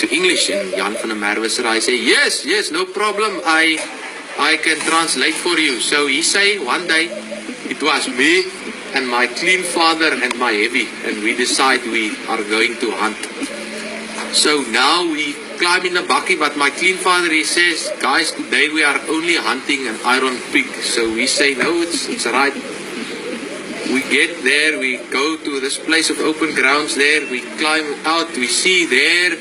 to English. And Jan van der Merwe said, I say, yes, no problem. I can translate for you. So he say, one day, it was me and my clean father and my heavy, and we decide we are going to hunt. So now we climb in the bakkie, but my clean father, he says, guys, today we are only hunting an iron pig. So we say, no, it's right. We get there, we go to this place of open grounds there, we climb out, we see there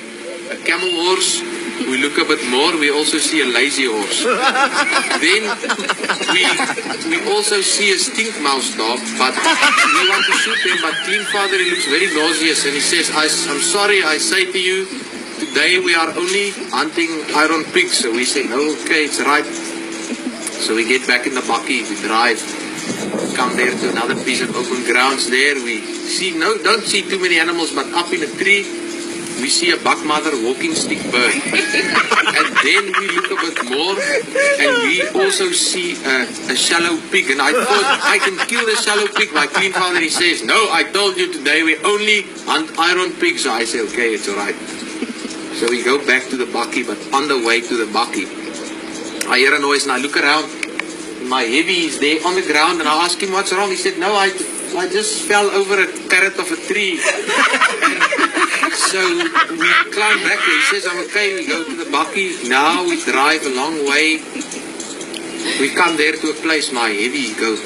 a camel horse. We look a bit more, we also see a lazy horse. Then we also see a stink mouse dog, but we want to shoot him, but clean father, he looks very nauseous, and he says, I'm sorry, I say to you, today we are only hunting iron pigs. So we say, no, okay, it's right. So we get back in the bakkie, we drive, come there to another piece of open grounds there. We see, don't see too many animals, but up in a tree, we see a buck mother walking stick bird. And then we look a bit more, and we also see a shallow pig. And I thought, I can kill the shallow pig. My clean father, he says, no, I told you today we only hunt iron pigs. So I say, okay, it's all right. So we go back to the bakkie, but on the way to the bakkie, I hear a noise, and I look around. My heavy is there on the ground, and I ask him what's wrong. He said, no, I just fell over a carrot of a tree. So we climb back there. He says, I'm okay. We go to the bakkie. Now we drive a long way. We come there to a place. My heavy goes,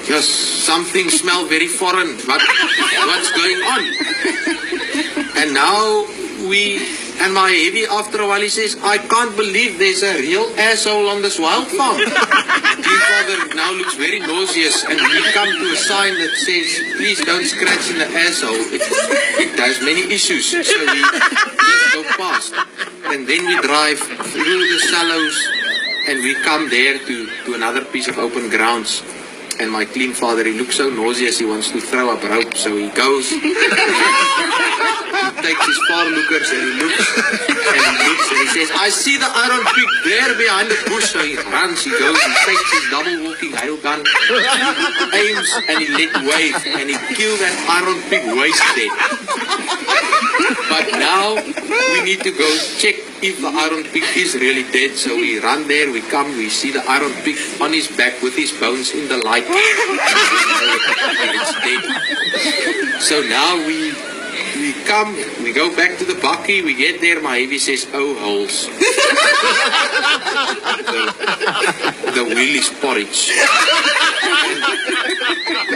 just something smell very foreign. What's going on? And now and my heavy, after a while, he says, I can't believe there's a real asshole on this wild farm. Clean father now looks very nauseous, and we come to a sign that says, please don't scratch in the asshole. It has many issues. So we just go past. And then we drive through the shallows, and we come there to another piece of open grounds. And my clean father, he looks so nauseous, he wants to throw up rope. So he goes, he takes his far lookers, and he looks, and he says, I see the iron pig there behind the bush. So he runs, he goes, he takes his double walking hail gun, aims, and he let wave, and he killed that iron pig waist there. But now we need to go check if the iron pig is really dead. So we run there, we come, we see the iron pig on his back with his bones in the light. And it's dead. So now we come, we go back to the bakkie, we get there, my heavy says, oh, holes. The wheel is porridge.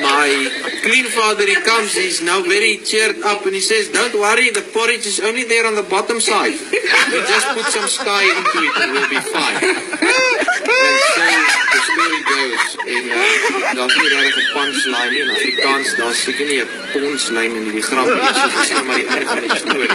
My clean father, he comes, he's now very cheered up, and he says, don't worry, the porridge is only there on the bottom side. We just put some sky into it and we'll be fine. And so the story goes, en daar's nie regtig 'n punchline nie, in Afrikaans, daar's seker nie 'n punchline in die grap nie, so dis maar die einde van die storie.